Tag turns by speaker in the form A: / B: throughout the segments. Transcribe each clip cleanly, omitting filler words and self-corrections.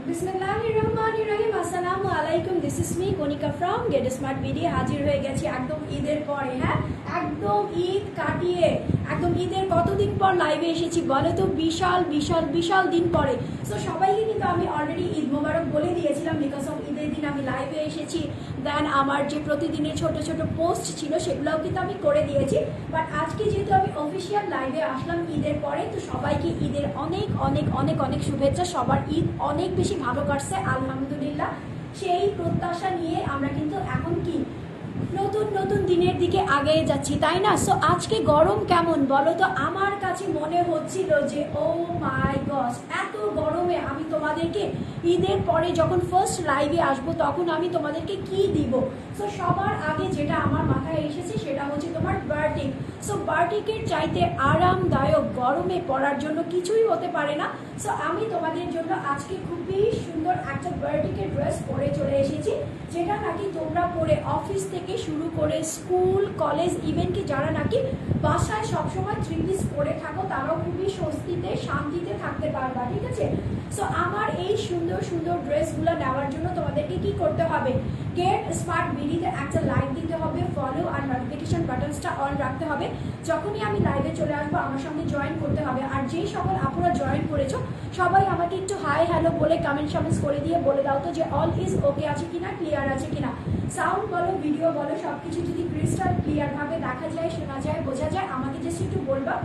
A: বিসমিল্লাহিররহমানিররহিম। আসসালামু আলাইকুম। This is me Konika from Get Smart video. হাজির হয়ে গেছি একদম ঈদের পরে। হ্যাঁ, একদম ঈদ কাটিয়ে একদম ঈদের কতদিন পর লাইভে এসেছি বলো তো? বিশাল বিশাল বিশাল দিন পরে। সো সবাইকে কিন্তু আমি অলরেডি ঈদ মোবারক বলে দিয়েছিলাম, বিকজ অফ ঈদের দিন আমি লাইভে এসেছি। দেন আমার যে প্রতিদিনের ছোট ছোট পোস্ট ছিল সেগুলোও কিন্তু আমি করে দিয়েছি। বাট আজকে যেহেতু আমি অফিসিয়াল লাইভে আসলাম ঈদের পরে, তো সবাইকে ঈদের অনেক অনেক অনেক অনেক শুভেচ্ছা। সবার ঈদ অনেক বেশি ভালো কাটছে আলহামদুলিল্লাহ। সেই প্রত্যাশা নিয়ে আমরা কিন্তু এখন কি নতুন নতুন দিনের দিকে আগে যাচ্ছি, তাই না? সো আজকে গরম কেমন বলো তো? আমার কাছে মনে হচ্ছিল যে ও মাই গড, এত গরমে আমি তোমাদেরকে ঈদের পরে যখন ফার্স্ট লাইভে আসবো তখন আমি তোমাদেরকে কি দিব। সো সবার আগে যেটা আমার মাথায় এসেছে সেটা হচ্ছে তোমার বার্টিক। সো বার্টিকের চাইতে আরামদায়ক গরমে পরার জন্য কিছুই হতে পারে না। সো আমি তোমাদের জন্য আজকে খুবই সুন্দর একটা বার্টিকের ড্রেস পরে চলে এসেছি, যেটা নাকি তোমরা পরে অফিস থেকে শুরু করে স্কুল কলেজ ইভেন কি যারা নাকি বাসায় সবসময় থ্রি পিস পরে থাকো তারাও খুবই স্বস্তিতে শান্তিতে থাকতে পারবা, ঠিক আছে? সো আমার এই সুন্দর সুন্দর ড্রেসগুলো নেওয়ার জন্য তোমাদেরকে কি করতে হবে? গেট স্মার্ট ভিডিওতে একটা লাইক দিতে হবে, ফলো আর নোটিফিকেশন বাটনসটা অন রাখতে হবে। যখনই আমি লাইভে চলে আসবো আমার সঙ্গে জয়েন করতে হবে। আর যেই সকল আপুরা জয়েন করেছো সবাই আমাকে একটু হাই হ্যালো বলে কমেন্ট করে দিয়ে বলে দাও তো যে অল ইজ ওকে আছে কিনা, ক্লিয়ার আছে কিনা। সাউন্ড বলো, ভিডিও বলো, সবকিছু যদি ক্রিস্টাল ক্লিয়ার ভাবে দেখা যায়, শোনা যায়, বোঝা যায়, আমাকে জাস্ট একটু বলবা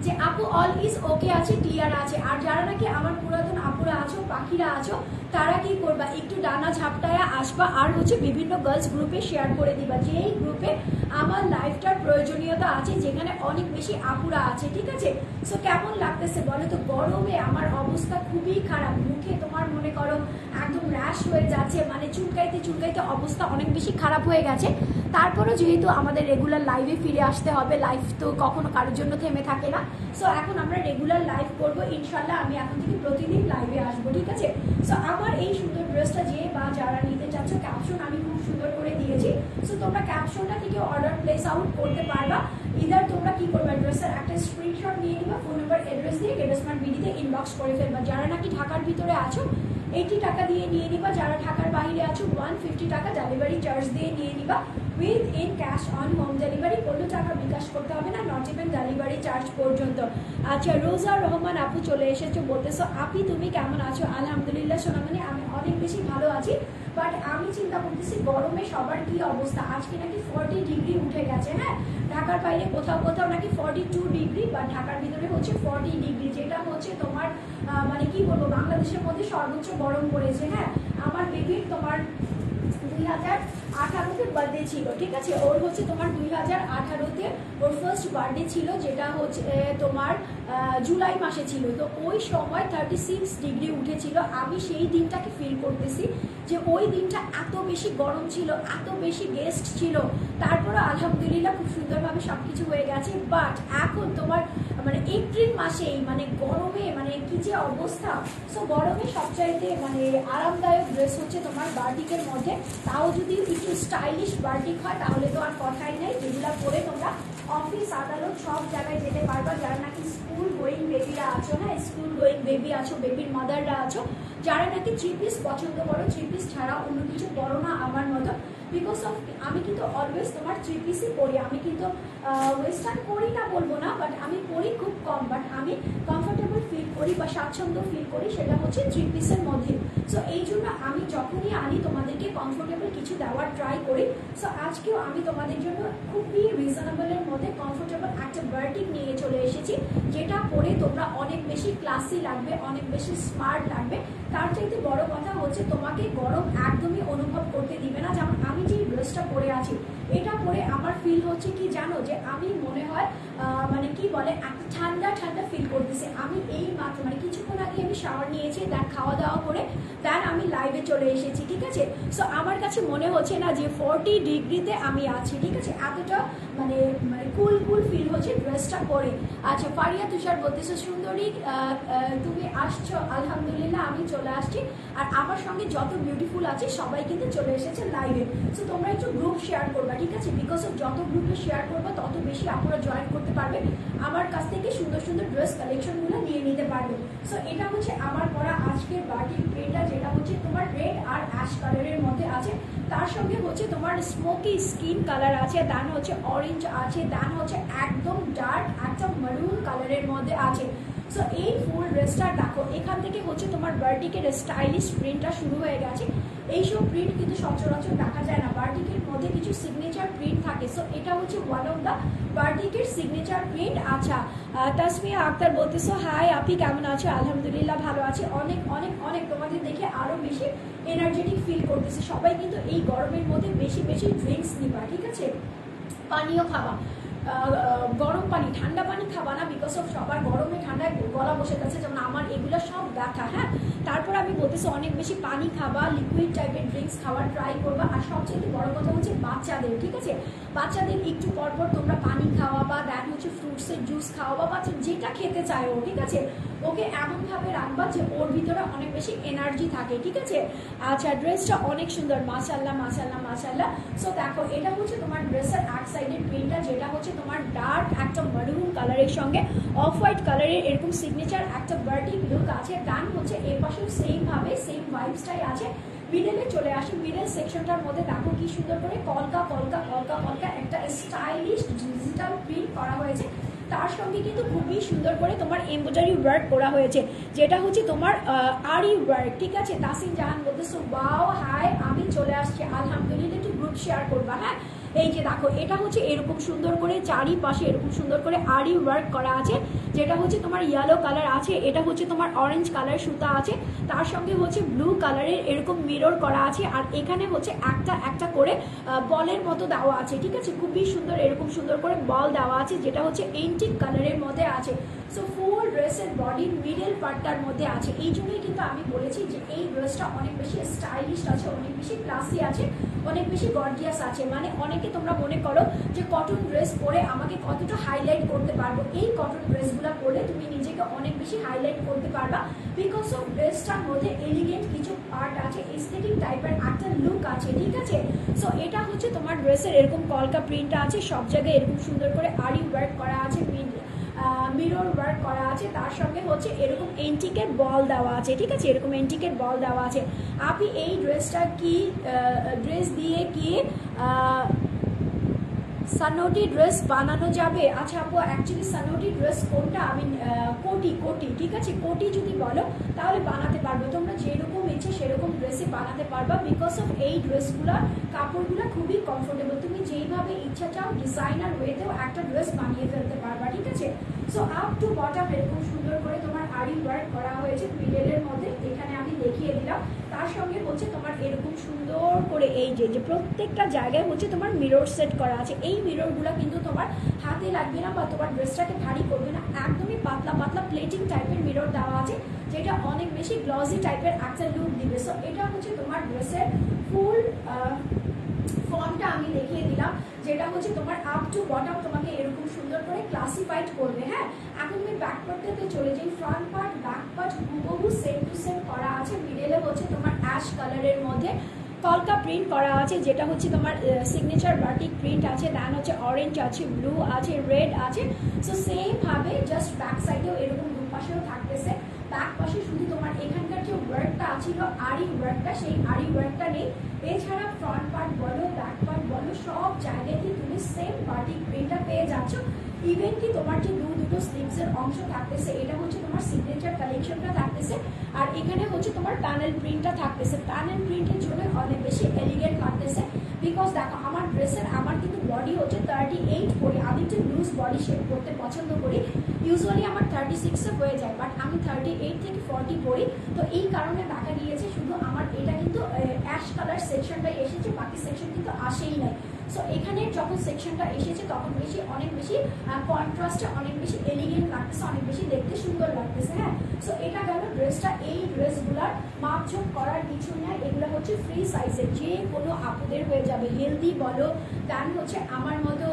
A: যে আপু অল ইজ ওকে আছে, ক্লিয়ার আছে। আর যারা নাকি আমার পুরাতন আপুরা আছো, পাখিরা আছো, তারা কি করবা? একটু ডানা ঝাপটায়া আসবা আর হচ্ছে বিভিন্ন গার্লস গ্রুপে শেয়ার করে দিবা, যেই গ্রুপে আমার লাইফটার প্রয়োজনীয়তা আছে, যেখানে অনেক বেশি আপুরা আছে, ঠিক আছে? সো কেমন লাগতেছে বলো তো? গরমে আমার অবস্থা খুবই খারাপ, মুখে তোমার মনে করো একদম র্যাশ হয়ে যাচ্ছে, মানে চুলকাইতে চুলকাইতে অবস্থা অনেক বেশি খারাপ হয়ে গেছে। তারপরও যেহেতু আমাদের রেগুলার লাইভে ফিরে আসতে হবে, লাইভ তো কখনো কারোর জন্য থেমে থাকে না। সো এখন আমরা রেগুলার লাইভ করবো ইনশাল্লাহ। আমি এখন থেকে প্রতিদিন লাইভে আসবো, ঠিক আছে? সো আমার এই সুন্দর ড্রেসটা যে বা যারা নিতে চাচ্ছ, ক্যাপশন আমি খুব সুন্দর করে দিয়েছি। সো তোমরা ক্যাপশনটা থেকে অর্ডার প্লেস আউট করতে পারবা। ইদার তোমরা কি করবে, ড্রেসের একটা স্ক্রিনশট নিয়ে নিবা, ফোন নাম্বার অ্যাড্রেস দিয়ে গেট স্মার্ট ভিডিওতে ইনবক্স করে ফেলবা। যারা নাকি ঢাকার ভিতরে আছো 80 টাকা দিয়ে নিয়ে নিবা, যারা ঢাকার বাইরে আছো 150 টাকা ডেলিভারি চার্জ দিয়ে নিয়ে নিবা, with in cash on home delivery. কোনো টাকা বিকাশ করতে হবে না, নট ইভেন ডেলিভারি চার্জ পর্যন্ত। আচ্ছা, রোজা রহমান আপু চলে এসেছো, বলতেছো আপি তুমি কেমন আছো? আলহামদুলিল্লাহ সোনামণি, আমি অনেক বেশি ভালো আছি। বাট আমি চিন্তা করতেছি গরমে সবার কি অবস্থা। আজকে নাকি 40 ডিগ্রি উঠে গেছে। হ্যাঁ, ঢাকার বাইরে কোথাও কোথাও নাকি 42 ডিগ্রি, বা ঢাকার ভিতরে হচ্ছে 40 ডিগ্রি, যেটা হচ্ছে তোমার মানে কি বলবো, বাংলাদেশের মধ্যে সর্বোচ্চ গরম পড়েছে। হ্যাঁ, আমার বেবির তোমার 2018-তে বার্থডে ছিল, ঠিক আছে? ওর হচ্ছে তোমার 2018-তে ওর ফার্স্ট বার্থডে ছিল, যেটা হচ্ছে তোমার জুলাই মাসে ছিল। তো ওই সময় 36 ডিগ্রি উঠেছিল। আমি সেই দিনটাকে ফিল করতেছি যে ওই দিনটা এত বেশি গরম ছিল, এত বেশি গেস্ট ছিল, তারপরে আলহামদুলিল্লাহ খুব সুন্দরভাবে সবকিছু হয়ে গেছে। বাট এখন তোমার মানে এপ্রিল মাসেই মানে গরমে মানে কি যে অবস্থা। সো গরমে সবচাইতে মানে আরামদায়ক ড্রেস হচ্ছে তোমার বার্টিকের মধ্যে, তাও যদি একটু স্টাইলিশ বার্টিক হয় তাহলে তো আর কথাই নেই। যেগুলো পরে তোমরা অফিস আদালত সব জায়গায় যেতে পারবা। যারা নাকি স্কুল গোয়িং বেবিরা আছো, হ্যাঁ স্কুল গোয়িং বেবি আছো, বেবির মাদাররা আছো, যারা নাকি থ্রি পিস পছন্দ করো, থ্রি পিস ছাড়া অন্য কিছু করো না আমার মতো, বিকজ অফ আমি কিন্তু অলওয়েজ তোমার থ্রি পিসই পরি। আমি কিন্তু ওয়েস্টার্ন পরি না বলবো না, বাট আমি পরি খুব কম, বাট আমি কমফোর্টেবল ফিল করি বা স্বাচ্ছন্দ্য ফিল করি সেটা হচ্ছে থ্রি পিসের মধ্যে। সো এই জন্য আমি যখনই আনি তোমাদেরকে কমফোর্টেবল কিছু দেওয়ার ট্রাই করি। সো আজকেও আমি তোমাদের জন্য খুবই রিজনেবলের মধ্যে কমফোর্টেবল একটা বার্টিক নিয়ে চলে এসেছি, যেটা পরে তোমরা অনেক বেশি ক্লাসি লাগবে, অনেক বেশি স্মার্ট লাগবে। তার চাইতে বড় কথা হচ্ছে তোমাকে গরম একদমই অনুভব করতে দিবে না। যেমন আমি যে ড্রেসটা পরে আছি, এটা পরে আমার ফিল হচ্ছে কি জানো, যে আমি মনে হয় মানে কি বলে একটা ঠান্ডা ঠান্ডা ফিল করতেছে। আমি এই মাত্র মানে কিছুক্ষণ আগে আমি শাওয়ার নিয়েছি, দেন খাওয়া দাওয়া করে দেন আমি লাইভে চলে এসেছি, ঠিক আছে? সো আমার কাছে মনে হচ্ছে না যে 40 ডিগ্রিতে আমি আছি, ঠিক আছে? এতটা মানে মানে কুল কুল ফিল হচ্ছে ড্রেসটা পরে। আচ্ছা ফারিয়া তুষার বলতেছে সুন্দরী তুমি আসছো, আলহামদুলিল্লাহ আমি চলে আসছি। আর আমার সঙ্গে যত বিউটিফুল আছে সবাই কিন্তু চলে এসেছে লাইভে। সো তোমরা একটু গ্রুপ শেয়ার করবা, ঠিক আছে? বিকজ অফ যত গ্রুপে শেয়ার করবো তত বেশি আপনারা জয়েন করতে পারবে, আমার কাছ থেকে সুন্দর সুন্দর ড্রেস কালেকশনগুলো নিয়ে নিতে পারবে। সো এটা হচ্ছে আমার পরা আজকের বাটিক প্রিন্টটা, যেটা হচ্ছে তোমার রেড আর অ্যাশ কালারের মধ্যে আছে। তার সঙ্গে হচ্ছে তোমার স্মোকি স্কিন কালার আছে, দেন হচ্ছে অরেঞ্জ আছে, দেন হচ্ছে একদম ডার্ক একটা মারুন কালারের মধ্যে আছে। সো এই ফুল ড্রেসটা দেখো, এখান থেকে হচ্ছে তোমার বার্টিকের স্টাইলিশ প্রিন্টটা শুরু হয়ে গেছে। এইসব প্রিন্ট কিন্তু সচরাচর দেখা যায় না, বার্টিকের মধ্যে কিছু সিগনেচার প্রিন্ট থাকে। সো এটা হচ্ছে ওয়ান অফ দ্য বার্টিকের সিগনেচার প্রিন্ট। আচ্ছা তাসমিয়া আক্তার বলতেছো হাই আপনি কেমন আছো? আলহামদুলিল্লাহ ভালো আছে, অনেক অনেক অনেক তোমাদের দেখে আরো বেশি এনার্জেটিক ফিল করতেছে। সবাই কিন্তু এই গরমের মধ্যে বেশি বেশি ড্রিঙ্কস নিবা, ঠিক আছে? পানীয় খাবা, গরম পানি, ঠান্ডা পানি খাবা না, বিকজ অফ সবার গরমে ঠান্ডায় গলা বসে গেছে, যেমন আমার এগুলো সব ব্যথা। হ্যাঁ, তারপর আমি বলতেছি অনেক বেশি পানি খাবা, লিকুইড টাইপের ড্রিঙ্কস খাওয়ার ট্রাই করবা। আর সবচেয়ে বড় কথা হচ্ছে বাচ্চাদের, ঠিক আছে? বাচ্চাদের একটু পরপর তোমরা পানি খাওয়া বা দেন হচ্ছে ফ্রুটসের জুস খাওয়া, বা বাচ্চা যেটা খেতে চায় ও, ঠিক আছে? ওকে এমনভাবে রাখবা যে ওর ভিতরে অনেক বেশি এনার্জি থাকে, ঠিক আছে? আচ্ছা ড্রেসটা অনেক সুন্দর, মাশাআল্লাহ মাশাআল্লাহ মাশাআল্লাহ। সো দেখো এটা হচ্ছে তোমার ড্রেসের এক সাইডের প্রিন্টটা, যেটা হচ্ছে তোমার ডার্ক একটা মারুন কালারের সঙ্গে অফ হোয়াইট কালারের এরকম সিগনেচার একটা বার্টিক লুক আছে। ডান হচ্ছে এর পাশেও সেম ভাবে সেম ভাইবসটাই আছে। মিডলে চলে আসি, মিডল সেকশনটার মধ্যে দেখো কি সুন্দর করে কলকা কলকা কলকা কলকা একটা স্টাইলিশ ডিজিটাল প্রিন্ট করা হয়েছে। তার সঙ্গে কিন্তু খুবই সুন্দর করে তোমার এমব্রয়ডারি ওয়ার্ক করা হয়েছে, যেটা হচ্ছে তোমার আরি ওয়ার্ক, ঠিক আছে? তাসিন জাহান বলতেছো ওয়াও হাই আমি চলে আসছি, আলহামদুলিল্লাহ একটু গ্রুপ শেয়ার করবা। হ্যাঁ, এই যে দেখো এটা হচ্ছে এরকম সুন্দর করে চারিপাশে এরকম সুন্দর করে আরি ওয়ার্ক করা আছে, যেটা হচ্ছে তোমার ইয়েলো কালার আছে, এটা হচ্ছে তোমার অরেঞ্জ কালার সুতা আছে, তার সঙ্গে হচ্ছে ব্লু কালারের এরকম মিরর করা আছে। আর এখানে হচ্ছে একটা একটা করে বলের মতো দেওয়া আছে, ঠিক আছে? খুবই সুন্দর এরকম সুন্দর করে বল দেওয়া আছে, যেটা হচ্ছে এন্টিক কালারের মধ্যে আছে। সো ফুল ড্রেসের বডির মিডল পার্টটার মধ্যে আছে। এই জন্যই কিন্তু আমি বলেছি যে এই ড্রেসটা অনেক বেশি স্টাইলিশ আছে, অনেক বেশি ক্লাসি আছে, অনেক বেশি গর্জিয়াস আছে। মানে অনেকে তোমরা মনে করো যে কটন ড্রেস পরে আমাকে কতটা হাইলাইট করতে পারবো, এই কটন ড্রেসগুলো পরলে তুমি নিজেকে অনেক বেশি হাইলাইট করতে পারবা, বিকজ অফ ড্রেসটার মধ্যে এলিগেন্ট কিছু পার্ট আছে, এস্থেটিক টাইপের একটা লুক আছে, ঠিক আছে? সো এটা হচ্ছে তোমার ড্রেসের এরকম কলকা প্রিন্টটা আছে, সব জায়গায় এরকম সুন্দর করে আরি ওয়ার্ক করা আছে, মিরর ওয়ার্ক করা আছে, তার সঙ্গে হচ্ছে এরকম এন্টিকের বল দেওয়া আছে, ঠিক আছে? এরকম এন্টিকের বল দেওয়া আছে। আপনি এই ড্রেসটা কি ড্রেস দিয়ে কি সানোটি ড্রেস বানানো যাবে? আচ্ছা আপু অ্যাকচুয়ালি সানোটি ড্রেস কোনটা? আমি কোটি কোটি, ঠিক আছে? কোটি যদি বলো তাহলে বানাতে পারবো, তোমরা যেরকম ইচ্ছে সেরকম ড্রেসই বানাতে পারবা, বিকজ অফ এই ড্রেসগুলো কাপড়গুলো খুবই কমফোর্টেবল, তুমি যেইভাবে ইচ্ছা চাও ডিজাইনার ওয়েতেও একটা ড্রেস বানিয়ে ফেলতে পারবা, ঠিক আছে? সো আপ টু বটম এরকম সুন্দর করে তোমার আরি ওয়ার্ক করা হয়েছে মিডলের মধ্যে, এখানে আমি দেখিয়ে দিলাম। তার সঙ্গে হচ্ছে তোমার এরকম সুন্দর করে এই যে প্রত্যেকটা জায়গায় হচ্ছে তোমার মিরর সেট করা আছে। এই মিররগুলো কিন্তু তোমার হাতে লাগবে না বা তোমার ড্রেসটাকে ভারী করবে না, একদমই পাতলা পাতলা প্লেটিং টাইপের মিরর দেওয়া আছে, যেটা অনেক বেশি গ্লসি টাইপের একটা লুক দিবে। সো এটা হচ্ছে তোমার ড্রেসের ফুল ফর্মটা আমি দেখিয়ে দিলাম, যেটা হচ্ছে তোমার আপ টু বটম তোমাকে এরকম সুন্দর করে ক্লাসিফাইড করবে। হ্যাঁ, এখন আমি ব্যাক পার্টটাতে চলে যাই। ফ্রন্ট পার্ট ব্যাক পার্ট হুবহু সেম টু সেম করা আছে, মিডলে হচ্ছে তোমার অ্যাশ কালারের মধ্যে কলকা প্রিন্ট করা আছে, যেটা হচ্ছে তোমার সিগনেচার বাটিক প্রিন্ট আছে, দেন হচ্ছে অরেঞ্জ আছে, ব্লু আছে, রেড আছে। সো সেম ভাবে জাস্ট ব্যাক সাইডেও এরকম দু পাশেও থাকতেছে। ব্যাক পাশে শুধু তোমার এখানকার যে ওয়ার্কটা ছিল আরি ওয়ার্কটা, সেই আরি ওয়ার্কটা নেই। এছাড়া ফ্রন্ট পার্ট বলো ব্যাক পার্ট বলো সব জায়গাতেই তুমি সেম বাটিক প্রিন্টটা পেয়ে যাচ্ছ। ইভেন কি তোমার যে দুটো স্লিভসের অংশ থাকতেছে, এটা হচ্ছে তোমার সিগনেচার কালেকশনটা থাকতেছে, আর এখানে হচ্ছে তোমার প্যানেল প্রিন্টটা থাকতেছে। প্যানেল প্রিন্টের জন্য অনেক বেশি এলিগেন্ট লাগতেছে, বিকজ দেখো আমার ড্রেসের আমার কিন্তু বডি হচ্ছে 38 পরি, আমি একটু লুজ বডি শেপ করতে পছন্দ করি, ইউজুয়ালি আমার 36 হয়ে যায়, বাট আমি 38 থেকে 40 পরি। তো এই কারণে দেখা গিয়েছে শুধু আমার এটা কিন্তু অ্যাশ কালার সেকশনটাই এসেছে, বাকি সেকশন কিন্তু আসেই নাই। সো এখানে যখন সেকশনটা এসেছে তখন অনেক বেশি কন্ট্রাস্টে অনেক বেশি এলিগেন্ট লাগতেছে, অনেক বেশি দেখতে সুন্দর লাগতেছে। হ্যাঁ, সো এটা গেল ড্রেসটা। এই ড্রেসগুলার মাপঝোপ করার কিছু নেই, এগুলো হচ্ছে ফ্রি সাইজের, যে কোনো আপুদের হয়ে যাবে, হেলদি বলো দেন হচ্ছে আমার মতো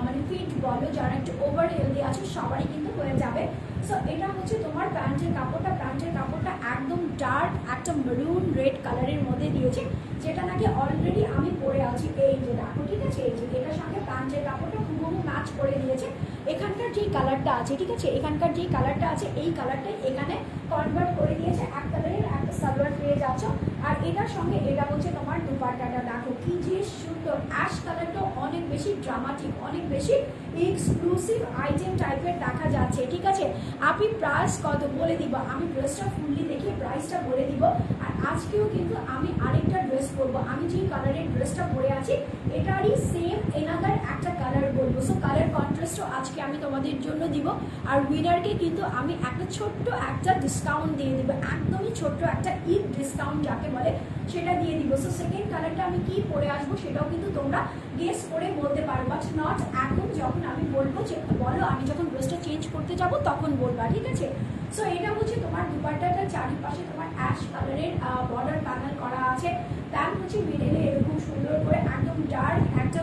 A: মানে ফিট বলো, যারা একটু ওভার হেলদি আছে সবারই কিন্তু হয়ে যাবে। সো এটা হচ্ছে তোমার প্যান্টের কাপড়টা একদম ডার্ক একটা মেরুন রেড কালারের মধ্যে দিয়েছে, যেটা নাকি অলরেডি আমি পরে আছি। এই যে দেখো, ঠিক আছে, এই যে এটার সঙ্গে প্যান্টের কাপড়টা হুবহু ম্যাচ করে দিয়েছে। এখানকার যেই কালারটা আছে, ঠিক আছে, এখানকার যেই কালারটা আছে এই কালারটাই এখানে কনভার্ট করে দিয়েছে, এক কালারের একটা সালোয়ার পেয়ে যাচ্ছ। আর এটার সঙ্গে এটা হচ্ছে তোমার দুপাট্টাটা, দেখো কি যে সুন্দর, অ্যাশ কালারটা অনেক বেশি ড্রামাটিক, অনেক বেশি এক্সক্লুসিভ আইটেম টাইপের দেখা যাচ্ছে। ঠিক আছে, আপনি প্রাইস কত বলে দিব, আমি ড্রেসটা ফুললি দেখিয়ে প্রাইসটা বলে দিব। আর আজকেও কিন্তু আমি আরেকটা ড্রেস পরবো, আমি যে কালারের ড্রেসটা পরে আছি এটারই সেম এনাদার একটা কালার বলবো। সো কালার কন্ট্রাস্টও আজকে আমি তোমাদের জন্য দিব। আর উইনারকে কিন্তু আমি একটা ছোট্ট একটা ডিসকাউন্ট দিয়ে দিব, একদমই ছোট্ট একটা ঈদ ডিসকাউন্ট যাকে বলে সেটা দিয়ে দিব। সো সেকেন্ড কালারটা আমি কি পরে আসবো সেটাও কিন্তু তোমরা গেস করে বলতে পারো, বাট নট এখন, যখন আমি বলবো যে বলো, আমি যখন ড্রেসটা চেঞ্জ করতে যাব তখন বলবা, ঠিক আছে। সো এটা হচ্ছে তোমার দুপাট্টাটার চারিপাশে তোমার অ্যাশ কালারের বর্ডার প্যানেল করা আছে। দেন হচ্ছে মিডলে এরকম সুন্দর করে একদম ডার্ক একটা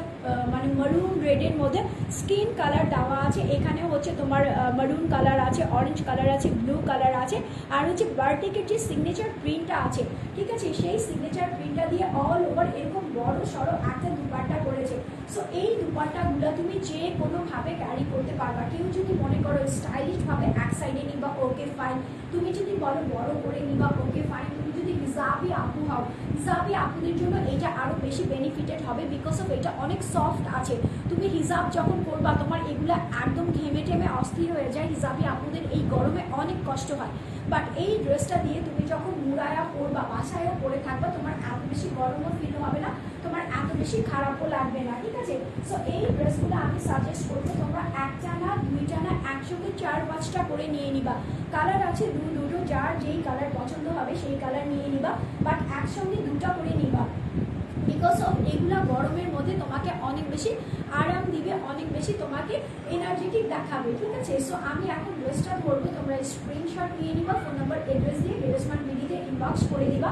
A: মানে মারুন রেডের মধ্যে স্কিন কালার দেওয়া আছে। এখানে হচ্ছে তোমার মারুন কালার আছে, অরেঞ্জ কালার আছে, ব্লু কালার আছে। আর হচ্ছে বার্টিকের যে সিগনেচার প্রিন্টটা আছে, ঠিক আছে, সেই সিগনেচার প্রিন্টটা দিয়ে অল ওভার এরকম বড় সড়ো একটা দুপাট্টা করেছে। সো এই দুপাট্টাগুলো তুমি যে কোনোভাবে ক্যারি করতে পারবা। কেউ যদি মনে করো স্টাইলিশভাবে এক সাইডে নিবা, ওকে ফাইন। তুমি যদি বলো বড় করে নিবা, ওকে ফাইন। তুমি যদি হিজাবি আপু হও, হিজাবি আপুদের জন্য এটা আরো বেশি বেনিফিটেড হবে, বিকজ অফ এটা অনেক সফট আছে। তুমি হিজাব যখন করবা তোমার এগুলা একদম ঘেমে টেমে অস্থির হয়ে যায়, হিজাবি আপুদের এই গরমে অনেক কষ্ট হয়। বাট এই ড্রেসটা দিয়ে তুমি যখন মুড়ায়া পরবা, বাসায়ও পরে থাকবা, তোমার এত বেশি গরমও ফিল হবে না, তোমার এত বেশি খারাপও লাগবে না, ঠিক আছে। সো এই ড্রেসগুলো আমি সাজেস্ট করবো তোমরা একটা না দুইটা না একসঙ্গে 4-5টা করে নিয়ে নিবা। কালার আছে দুটো, যার যেই কালার পছন্দ হবে সেই কালার নিয়ে নিবা, বাট একসঙ্গে দুটা করে নিবা, বিকজ অফ এগুলা গরমের মধ্যে তোমাকে অনেক বেশি আরাম দিবে, অনেক বেশি তোমাকে এনার্জেটিক দেখাবে, ঠিক আছে। সো আমি এখন ড্রেসটা ধরবো, তোমরা স্ক্রিনশট নিয়ে নিবা, ফোন নাম্বার অ্যাড্রেস দিয়ে গেটসমার্ট বিডিতে ইনবক্স করে দিবা।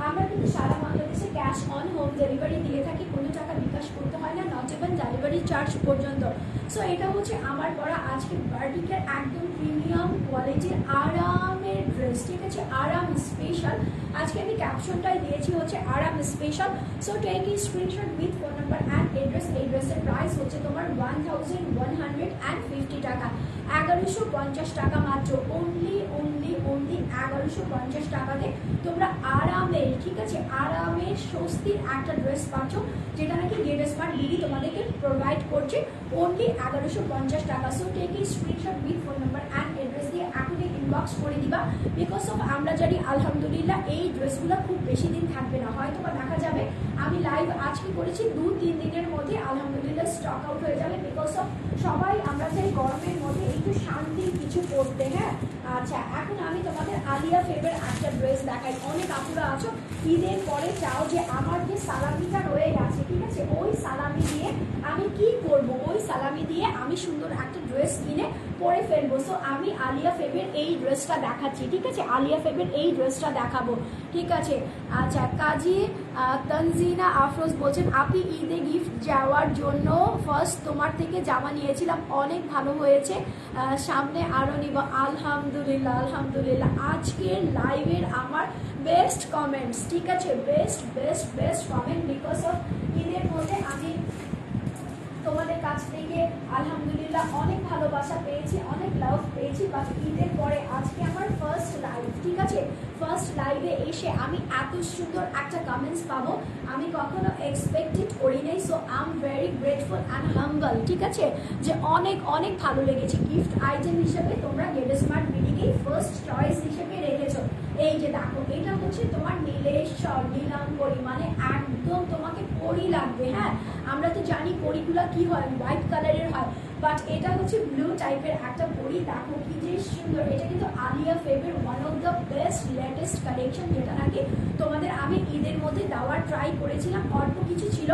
A: আমরা কিন্তু সারা বাংলাদেশে ক্যাশ অন হোম ডেলিভারি দিয়ে থাকি, কোনো টাকা বিকাশ করতে হয় না, নট ইভেন ডেলিভারি চার্জ পর্যন্ত। সো এটা হচ্ছে আমার পরা আজকে বার্টিকের একদম প্রিমিয়াম কোয়ালিটির আরামের ড্রেস, ঠিক আছে, আরাম স্পেশাল। আজকে আমি ক্যাপশনটাই দিয়েছি হচ্ছে আরাম special. So take a screenshot with phone number and address. এই ড্রেসের প্রাইস হচ্ছে তোমার 1150 টাকা, 1150 টাকা মাত্র, অনলি 1150 টাকাতে তোমরা আরামে, ঠিক আছে, আরামে স্বস্তির একটা ড্রেস পাচ্ছ, যেটা নাকি গেট স্মার্ট বিডি তোমাদেরকে প্রোভাইড করছে অনলি 1150 টাকা। So take a screenshot with phone number and address দিয়ে এখনই ইনবক্স করে দিবা, বিকজ অফ আমরা জানি আলহামদুলিল্লাহ এই ড্রেসগুলো খুব বেশি দিন থাকবে না, হয়তো বা দেখা যাবে আমি লাইভ আজকে করেছি 2-3 দিনের মধ্যে আলহামদুলিল্লাহ স্টক আউট হয়ে যাবে, বিকজ অফ সবাই আমরা চাই গরমের মধ্যে একটু শান্তির কিছু পরতে। হ্যাঁ, আচ্ছা, এখন আমি তোমাদের আলিয়া ফেবের একটা ড্রেস দেখাই। অনেক আপুরা আছো ঈদের পরে চাও যে আমার যে সালামিটা রয়ে গেছে, ঠিক আছে, ওই সালামি দিয়ে আমি কি করব, ওই সালামি দিয়ে আমি সুন্দর একটা ড্রেস কিনে পরে ফেলবো। সো আমি আলিয়া ফেবের এই ড্রেসটা দেখাচ্ছি, ঠিক আছে, আলিয়া ফেবের এই ড্রেসটা দেখাবো, ঠিক আছে। আচ্ছা, কাজী তনজিনা আফরোজ বলছেন আপনি ঈদে গিফট যাওয়ার জন্য ফার্স্ট তোমার থেকে জামা নিয়েছিলাম, অনেক ভালো হয়েছে, সামনে আরও নিব। আলহামদুলিল্লাহ, আলহামদুলিল্লাহ। আজকের লাইভের আমার বেস্ট কমেন্টস, ঠিক আছে, বেস্ট কমেন্ট, বিকজ অফ ঈদের মধ্যে আমি তোমাদের কাছ থেকে আলহামদুলিল্লাহ অনেক ভালোবাসা পেয়েছি, অনেক লাভ পেয়েছি। বাট ঈদের পরে আজকে আমার ফার্স্ট লাইভ, ঠিক আছে, ফার্স্ট লাইভে এসে আমি এত সুন্দর একটা কমেন্টস পাবো আমি কখনো এক্সপেক্টেড করি নাই। So I am very grateful and হাম্বল, ঠিক আছে, যে অনেক ভালো লেগেছে। গিফট আইটেম হিসেবে তোমরা গেট স্মার্ট বিডিকেই ফার্স্ট চয়েস হিসেবে রেখেছো। এই যে দেখো, এটা হচ্ছে তোমার নীলেশ নীলাম্বরী, মানে একদম তোমাকে পরি লাগবে। হ্যাঁ, আমরা তো জানি পরিগুলো কি হয়, হোয়াইট কালারের হয়, বাট এটা হচ্ছে ব্লু টাইপের একটা পরি। দেখো কি যে সুন্দর, এটা কিন্তু আলিয়া ফেবের one of the best latest collection, যেটা নাকি তোমাদের আমি ঈদের মধ্যে দেওয়ার ট্রাই করেছিলাম, অল্প কিছু ছিল,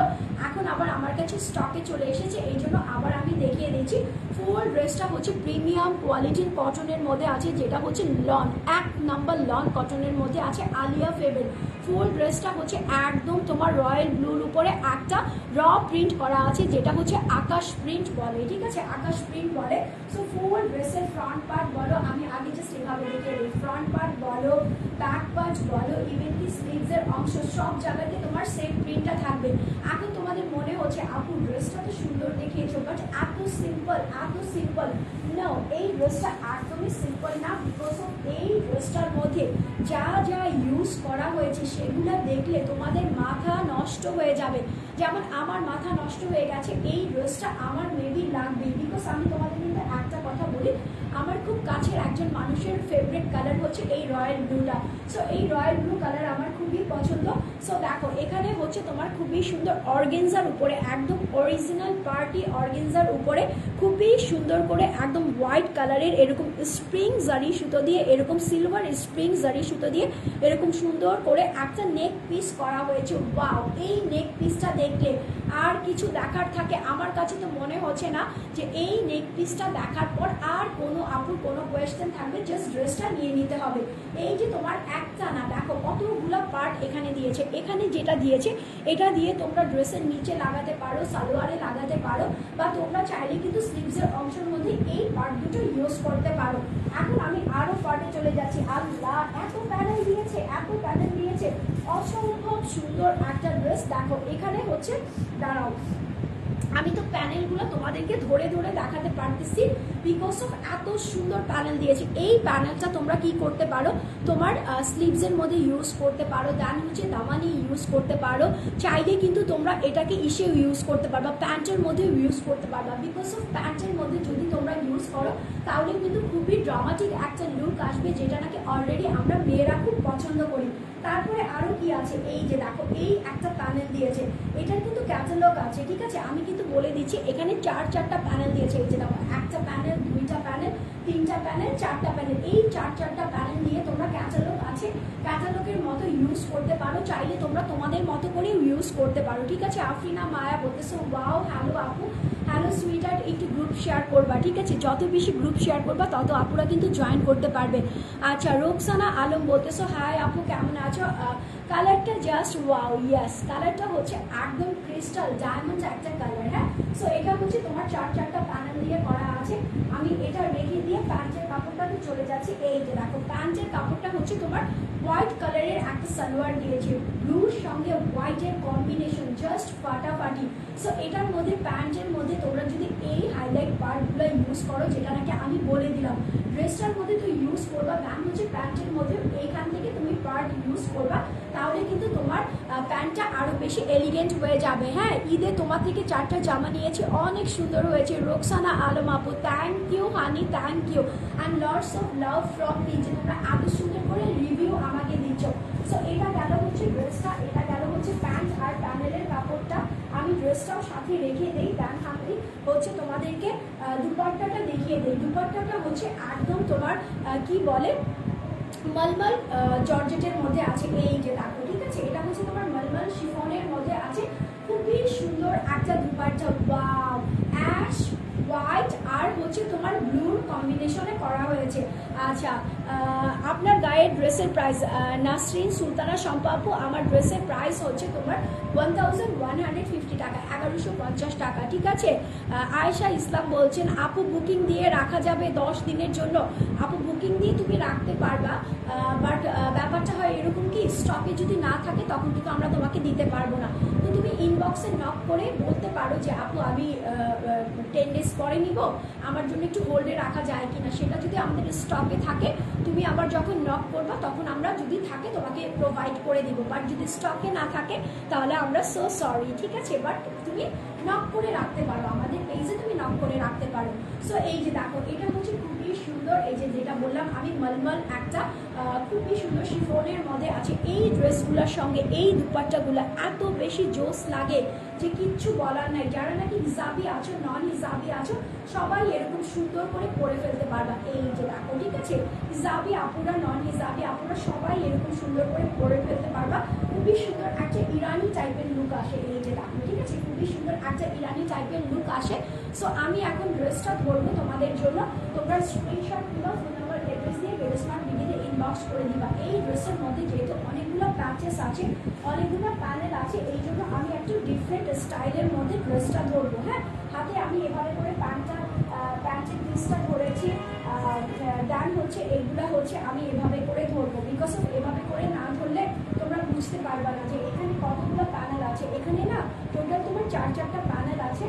A: এখন আবার আমার কাছে স্টকে চলে এসেছে, এই জন্য আবার আমি দেখিয়ে দিচ্ছি। ফুল ড্রেসটা হচ্ছে প্রিমিয়াম কোয়ালিটির কটনের মধ্যে আছে, যেটা হচ্ছে লন, 1 নম্বর লন কটনের মধ্যে আছে, আলিয়া ফেব্রিক। ফুল ড্রেসটা হচ্ছে একদম তোমার রয়্যাল ব্লুর উপরে একটা র প্রিন্ট করা আছে, যেটা হচ্ছে আকাশ প্রিন্ট বলে, ঠিক আছে, আকাশ প্রিন্ট বলে। সো ফুল ড্রেসের ফ্রন্ট পার্ট বলো, আমি আগে জাস্ট এভাবে দেখে দিই, ফ্রন্ট পার্ট বলো, ব্যাক পার্ট বলো, ইভেন কি স্লিভসের অংশ, সব জায়গাতে তোমার সেম প্রিন্টটা থাকবে। এখন তোমাদের মনে হচ্ছে আপু ড্রেসটা তো সুন্দর দেখিয়েছো, বাট এত সিম্পল, এত সিম্পল। নো, এই ড্রেসটা একদমই সিম্পল না, বিকজ অফ এই ড্রেসটার মধ্যে যা যা ইউজ করা হয়েছে সেগুলো দেখলে তোমাদের মাথা নষ্ট হয়ে যাবে। যেমন আমার মাথা নষ্ট হয়ে গেছে, এই ড্রেসটা আমার মেবি লাগবেই, বিকজ আমি তোমাদের কিন্তু একটা কথা বলি, আমার খুব কাছের একজন মানুষের ফেভারিট কালার হচ্ছে এই রয়্যাল ব্লুটা। সো এই রয়্যাল ব্লু কালার আমার খুবই পছন্দ। সো দেখো এখানে হচ্ছে তোমার খুবই সুন্দর অর্গেনজার উপরে, একদম অরিজিনাল পার্টি অর্গেনজার উপরে খুবই সুন্দর করে একদম হোয়াইট কালারের এরকম স্প্রিং জারি সুতো দিয়ে, এরকম সিলভার স্প্রিং জারি সুতো দিয়ে এরকম সুন্দর করে একটা নেক পিস করা হয়েছে। ওয়াও, এই নেক পিসটা দেখলে আর কিছু দেখার থাকে? আমার কাছে তো মনে হচ্ছে না যে এই নেক পিসটা দেখার পর আর কোনো আপুর কোনো কোয়েশ্চেন থাকবে, জাস্ট ড্রেসটা নিয়ে নিতে হবে। এই যে তোমার একটা না, দেখো কতগুলো পার্ট এখানে দিয়েছে, এখানে যেটা দিয়েছে এটা দিয়ে তোমরা ড্রেসের নিচে লাগাতে পারো, সালোয়ারে লাগাতে পারো, বা তোমরা চাইলে কিন্তু স্লিভসের অংশের মধ্যে এই পার্ট দুটো ইউজ করতে পারো। এখন আমি আরো পার্টে চলে যাচ্ছি। আল্লাহ, এত প্যানেল দিয়েছে, এত প্যানেল দিয়েছে, অসম্ভব সুন্দর একটা ড্রেস। দেখো এখানে হচ্ছে, দাঁড়াও আমি তো প্যানেলগুলো তোমাদেরকে ধরে ধরে দেখাতে পারতেছি, বিকজ অফ এত সুন্দর প্যানেল দিয়েছে। এই প্যানেলটা তোমরা কি করতে পারো, তোমার স্লিভসের মধ্যে ইউজ করতে পারো, দেন হচ্ছে দামানি ইউজ করতে পারো, চাইলে কিন্তু তোমরা এটাকে ইসেও ইউজ করতে পারবা, প্যান্টের মধ্যেও ইউজ করতে পারবা। বিকজ অফ প্যান্টের মধ্যে যদি তোমরা ইউজ করো তাহলে কিন্তু খুবই ড্রামাটিক একটা লুক আসবে, যেটা নাকি অলরেডি আমরা মেয়েরা খুব পছন্দ করি। তারপরে আরো কি আছে, এই যে দেখো এই একটা প্যানেল দিয়েছে, এটার কিন্তু ক্যাটালগ আছে, ঠিক আছে, আমি কিন্তু বলে দিচ্ছি, এখানে চারটা প্যানেল দিয়েছে। এই যে দেখো, একটা প্যানেল, দুইটা প্যানেল, তিনটা প্যানেল, চারটা প্যানেল, এই চারটা প্যানেল দিয়ে তোমরা ক্যাটালগ আছে, ক্যাটালগের মতো ইউজ করতে পারো, চাইলে তোমরা তোমাদের মতো করে ইউজ করতে পারো, ঠিক আছে। আফরিনা মায়া বলতেছে ওয়াও, হ্যালো আপু, হ্যালো সুইটার্ট, একটু গ্রুপ শেয়ার করবা, ঠিক আছে, যত বেশি গ্রুপ শেয়ার করবা তত আপুরা কিন্তু জয়েন করতে পারবে। আচ্ছা, রোকসানা আলম বলতেছো হাই আপু, কেমন আছো? কালারটা জাস্ট ওয়াও, ইয়েস, কালারটা হচ্ছে একদম ক্রিস্টাল ডায়মন্ড একটা কালার। হ্যাঁ, সো এটা হচ্ছে তোমার চারটা প্যানেল দিয়ে করা আছে। আমি এটা রেখে দিয়ে প্যান্টের কাপড়টাতে চলে যাচ্ছি। এই যে দেখো, প্যান্টের কাপড়টা হচ্ছে তোমার হোয়াইট কালারের একটা সালোয়ার দিয়েছে, ব্লুর সঙ্গে হোয়াইটের কম্বিনেশন, জাস্ট ফাটাফাটি। সো এটার মধ্যে প্যান্টের মধ্যে তোমরা যদি এই হাইলাইট পার্টগুলো ইউজ করো, যেটা নাকি আমি বলে দিলাম, ড্রেসটার মধ্যে তো ইউজ করবা, প্যান্ট হচ্ছে প্যান্টের মধ্যে এইখান থেকে তুমি পার্ট ইউজ করবা, তাহলে কিন্তু তোমার প্যান্টটা আরো বেশি এলিগেন্ট হয়ে যাবে। হ্যাঁ, ঈদে তোমার থেকে 4টা জামা নিয়েছি, অনেক সুন্দর হয়েছে। রোকসানা আলম আপু, thank you honey, thank you, and lots of love from me, যে তোমরা এত সুন্দর করে রিভিউ আমাকে দিচ্ছ। সো এটা গেল হচ্ছে ড্রেসটা, এটা গেল হচ্ছে প্যান্ট আর প্যানেলের কাপড়টা। আমি ড্রেসটাও সাথে রেখে দিই, প্যান্ট হাতে হচ্ছে তোমাদেরকে দুপাট্টাটা দেখিয়ে দিই। দুপাট্টাটা হচ্ছে একদম তোমার কি বলে, মলমল জর্জেটের মধ্যে আছে, এই যে দেখো, ঠিক আছে, এটা হচ্ছে তোমার মলমল শিফনের মধ্যে আছে, খুবই সুন্দর একটা দুপাট্টা। ওয়াও, অ্যাশ হোয়াইট আর হচ্ছে তোমার ব্লুর কম্বিনেশনে করা হয়েছে। আচ্ছা, আপনার গায়ের ড্রেসের প্রাইস, নাসরিন সুলতানা শম্পা আপু, আমার ড্রেসের প্রাইস হচ্ছে তোমার 1150 টাকা, 1150 টাকা, ঠিক আছে। আয়েশা ইসলাম বলছেন আপু বুকিং দিয়ে রাখা যাবে 10 দিনের জন্য? আপু বুকিং দিয়ে তুমি রাখতে পারবা, বাট ব্যাপারটা হয় এরকম কি, স্টকে যদি না থাকে তখন কিন্তু আমরা তোমাকে দিতে পারবো না। তো তুমি ইনবক্সে নক করে বলতে পারো যে আপু আমি 10 ডেজ পরে নিব, আমার জন্য একটু হোল্ডে রাখা যায় কিনা। সেটা যদি আমাদের স্টকে থাকে, তুমি আবার যখন নক করবা তখন আমরা যদি থাকে তোমাকে প্রোভাইড করে দিব, বাট যদি স্টকে না থাকে তাহলে আমরা সো সরি, ঠিক আছে। বাট তুমি নক করে রাখতে পারো, আমাদের পেজে তুমি নক করে রাখতে পারো। সো এই যে দেখো, এটা হচ্ছে খুবই সুন্দর, এই যে যেটা বললাম আমি, মলমল একটা খুবই সুন্দর শিফনের মধ্যে আছে। এই ড্রেসগুলোর সঙ্গে এই দুপাট্টাগুলো এত বেশি জোস লাগে যে কিচ্ছু বলার নাই। যারা নাকি হিজাবি আছো, নন হিজাবি আছো, সবাই এরকম সুন্দর করে পরে ফেলতে পারবা। এই যে দেখো, ঠিক আছে, হিজাবি আপুরা, নন হিজাবি আপুরা সবাই এরকম সুন্দর করে পরে ফেলতে পারবা। খুবই সুন্দর একটা ইরানি টাইপের লুক আসে এই যে দেখো, ঠিক আছে, খুবই সুন্দর একটা ইরানি টাইপের লুক আসে। সো আমি এখন ড্রেসটা ধরবো তোমাদের জন্য, তোমরা স্ক্রিনশট দিবা, ফোন নাম্বার অ্যাড্রেস দিয়ে গেট স্মার্ট ভিডিওতে ইনবক্স করে দিবা। এই ড্রেসের মধ্যে যেহেতু অনেকগুলো প্যাচেস আছে, অনেকগুলো প্যানেল আছে, এই জন্য আমি একটু ডিফারেন্ট স্টাইলের মধ্যে ড্রেসটা ধরবো। হ্যাঁ, হাতে আমি এভাবে করে প্যান্টের পিসটা ধরেছি, দেন হচ্ছে এইগুলা হচ্ছে আমি এভাবে করে ধরবো, বিকজ অফ এভাবে করে না ধরলে তোমরা বুঝতে পারবা না যে এখানে কতগুলো প্যানেল আছে। এখানে না টোটাল তোমার চারটা প্যানেল আছে।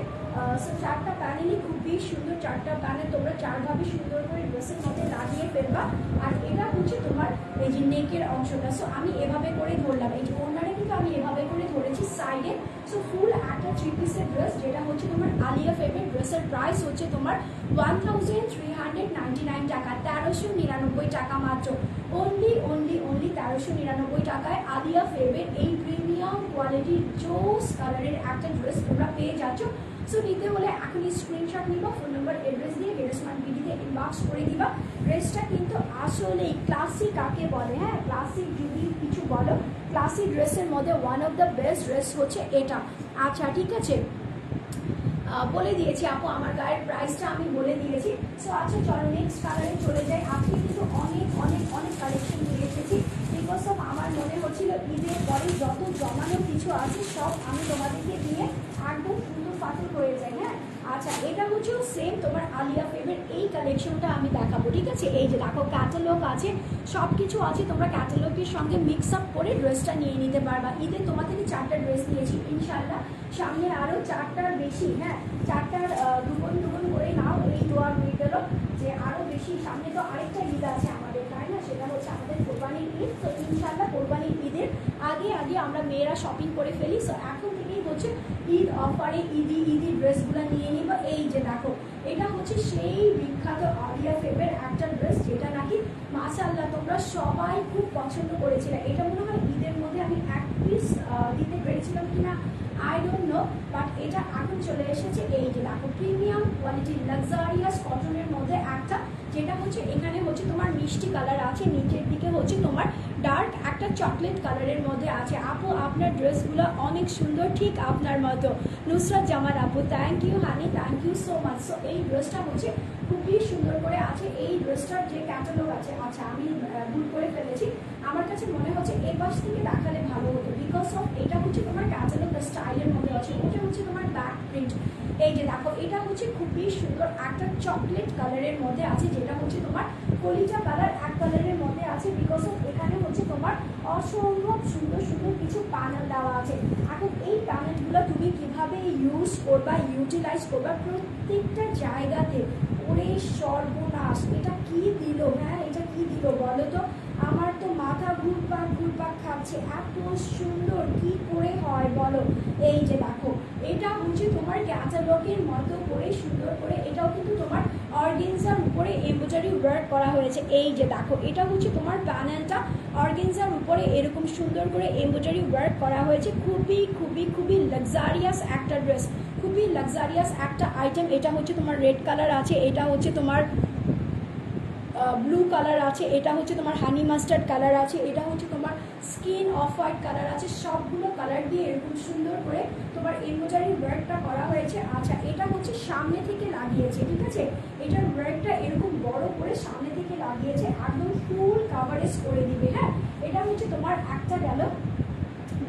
A: সো চারটা প্যানেলই খুবই সুন্দর, চারটা প্যানেল তোমরা চারভাবে সুন্দর করে ড্রেসের মধ্যে লাগিয়ে ফেলবা। আর এটা হচ্ছে তোমার এই যে নেকের অংশটা। সো আমি এভাবে করে ধরলাম, এই যে ওনারে কিন্তু আমি এভাবে করে ধরেছি সাইডে। সো ফুল একটা 3 পিসের ড্রেস, যেটা হচ্ছে তোমার আলিয়া ফেভারিট। ড্রেসের প্রাইস হচ্ছে তোমার 1399 টাকা, 1399 টাকা মাত্র। অনলি 1399 টাকায় আলিয়া ফেভারিট এই প্রিমিয়াম কোয়ালিটির জোস কালারের একটা ড্রেস তোমরা পেয়ে যাচ্ছ। সো নিতে হলে এখনই স্ক্রিনশট নিবা, ফোন নাম্বার অ্যাড্রেস দিয়ে গেট স্মার্ট ভিডিওতে ইনবক্স করে দিবা। ড্রেসটা কিন্তু আসলেই ক্লাসিক কাকে বলে, হ্যাঁ ক্লাসিক যদি কিছু বলো, ক্লাসিক ড্রেসের মধ্যে one of the best dress হচ্ছে এটা। আচ্ছা ঠিক আছে, বলে দিয়েছি আপু, আমার গায়ের প্রাইসটা আমি বলে দিয়েছি। সো আচ্ছা চলো নেক্সট কালারে চলে যাই। আজকে কিন্তু অনেক অনেক অনেক কালেকশন নিয়ে এসেছি, বিকজ অফ আমার মনে হচ্ছিল ঈদের পরে যত জমানো কিছু আছে সব আমি তোমাদেরকে দিয়ে একদম সুন্দর ফাতুর হয়ে যাই। হ্যাঁ আচ্ছা, এটা হচ্ছে সেম তোমার আলিয়া ফেভারিট এই কালেকশনটা আমি দেখাবো, ঠিক আছে। এই যে দেখো ক্যাটালগ আছে, সব কিছু আছে, তোমরা ক্যাটালগের সঙ্গে মিক্স আপ করে ড্রেসটা নিয়ে নিতে পারবা। ঈদে তোমার থেকে 4টা ড্রেস নিয়েছি, ইনশাল্লাহ সামনে আরও 4টার বেশি, হ্যাঁ 4টার দুগুণ করে নাও। এই দোয়া হয়ে গেল যে আরও বেশি, সামনে তো আরেকটা ঈদ আছে আমাদের, তাই না, সেটা হচ্ছে আমাদের কোরবানির ঈদ। তো ইনশাল্লাহ কোরবানির ঈদের আগে আগে আমরা মেয়েরা শপিং করে ফেলি। সো এখন থেকেই হচ্ছে ঈদ অফারে ঈদি ড্রেসগুলো নিয়ে নিব। এই যে দেখো, এটা হচ্ছে সেই বিখ্যাত আলিয়া ফেভারিট একটা ড্রেস, যেটা নাকি মাশাআল্লাহ তোমরা সবাই খুব পছন্দ করেছিলে। এটা মনে হয় ঈদের মধ্যে আমি এক পিস দিতে পেরেছিলাম কিনা আই ডোন্ট নো, বাট এটা এখন চলে এসেছে। এই যে দেখো প্রিমিয়াম কোয়ালিটির লাক্সারিয়াস কটনের মধ্যে একটা, যেটা হচ্ছে এখানে হচ্ছে তোমার মিষ্টি কালার আছে, নিচের দিকে হচ্ছে তোমার ডার্ক একটা চকলেট কালারের মধ্যে আছে। আপু আপনার ড্রেসগুলো অনেক সুন্দর, ঠিক আপনার মতো। নুসরাত জামান আপু, thank you honey, thank you so much. So এই ড্রেসটা হচ্ছে খুবই সুন্দর করে আছে। এই ড্রেসটার যে ক্যাটালগ আছে, আচ্ছা আমি ভুল করে ফেলেছি, আমার কাছে মনে হচ্ছে এই পাশ থেকে দেখালে ভালো হতো, বিকজ অফ এটা হচ্ছে তোমার ক্যাটালগ স্টাইলের মধ্যে আছে, ওটা হচ্ছে তোমার ব্যাক প্রিন্ট। এই যে দেখো, এটা হচ্ছে খুবই সুন্দর একটা চকলেট কালারের মধ্যে আছে, যেটা হচ্ছে তোমার কলিজা কালার এক কালারের মধ্যে আছে, বিকজ অফ এখানে হচ্ছে তোমার অসম্ভব সুন্দর সুন্দর কিছু প্যানেল দেওয়া আছে। এখন এই প্যানেলগুলো তুমি কিভাবে ইউজ করবা, ইউটিলাইজ করবা প্রত্যেকটা জায়গাতে। ওরে সর্বনাশ, এটা কি দিল, হ্যাঁ এটা কি দিল বলো তো, আমার তো মাথা ঘুরপাক খাচ্ছে, এত সুন্দর কি করে হয় বলো। এই যে দেখো, এটা হচ্ছে তোমার ক্যাটালগের মতো করে সুন্দর করে, এটাও কিন্তু তোমার অর্গেনজার উপরে এমব্রয়ডারি ওয়ার্ক করা হয়েছে। এই যে দেখো, এটা হচ্ছে তোমার প্যানেলটা অর্গেনজার উপরে এরকম সুন্দর করে এমব্রয়ডারি ওয়ার্ক করা হয়েছে। খুবই খুবই খুবই লাক্সারিয়াস একটা ড্রেস, খুবই লাক্সারিয়াস একটা আইটেম। এটা হচ্ছে তোমার রেড কালার আছে, এটা হচ্ছে তোমার ব্লু কালার আছে, এটা হচ্ছে তোমার হানি মাস্টার্ড কালার আছে, এটা হচ্ছে তোমার স্কিন অফ হোয়াইট কালার আছে। সবগুলো কালার দিয়ে এরকম সুন্দর করে তোমার এমব্রয়ডারি ওয়ার্কটা করা হয়েছে। আচ্ছা, এটা হচ্ছে সামনে থেকে লাগিয়েছে, ঠিক আছে, এটার ওয়ার্কটা এরকম বড় করে সামনে থেকে লাগিয়েছে, একদম ফুল কাভারেজ করে দিবে। হ্যাঁ, এটা হচ্ছে তোমার একটা গেল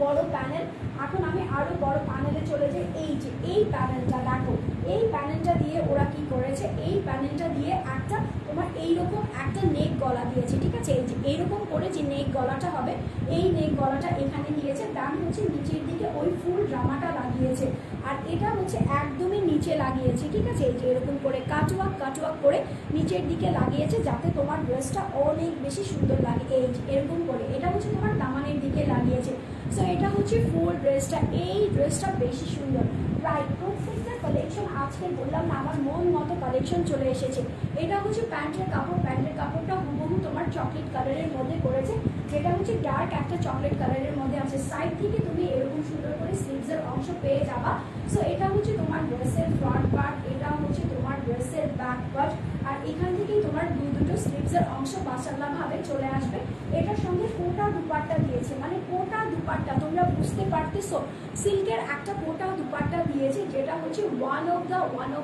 A: বড় প্যানেল। এখন আমি আরো বড় প্যানেলে চলে যাই। এই যে এই প্যানেলটা দেখো, এই প্যানেলটা দিয়ে ওরা কি করেছে, এই প্যানেলটা দিয়ে একটা তোমার এইরকম একটা নেক গলা দিয়েছে, ঠিক আছে। এই যে এইরকম করে যে নেক গলাটা হবে, এই নেক গলাটা এখানে দিয়েছে, দাম হচ্ছে নিচের দিকে ওই ফুল জামাটা লাগিয়েছে, আর এটা হচ্ছে একদমই নিচে লাগিয়েছে, ঠিক আছে। এই যে এরকম করে কাটওয়ার্ক করে নিচের দিকে লাগিয়েছে, যাতে তোমার ড্রেসটা অনেক বেশি সুন্দর লাগে। এই যে এরকম করে এটা হচ্ছে তোমার দামানের দিকে লাগিয়েছে। সো এটা হচ্ছে ফুল ড্রেসটা, এই ড্রেসটা বেশি সুন্দর। রাইট, প্রত্যেকটা কালেকশন আজকে বললাম না, আমার মন মতো কালেকশন চলে এসেছে। এটা হচ্ছে প্যান্টের কাপড়, প্যান্টের কাপড়টা হুবহু তোমার চকলেট কালারের মধ্যে করেছে, যেটা হচ্ছে ডার্ক একটা চকলেট কালারের মধ্যে আছে। সাইড থেকে তুমি এরকম সুন্দর করে স্লিভসের অংশ পেয়ে যাবা। সো এটা হচ্ছে তোমার ড্রেসের ফ্রন্ট পার্ট, এটা হচ্ছে তোমার ড্রেসের ব্যাক পার্ট, আর এখান থেকেই তোমার দুটো স্লিভসের অংশ মাশাআল্লাহ ভাবে চলে আসবে। এটার সঙ্গে কোটা দুপাট্টা দিয়েছে, মানে কোটা দুপাট্টা তোমরা বুঝতে পারতেছো, সিল্কের একটা কোটা দুপাট্টা দিয়েছে, যেটা হচ্ছে one of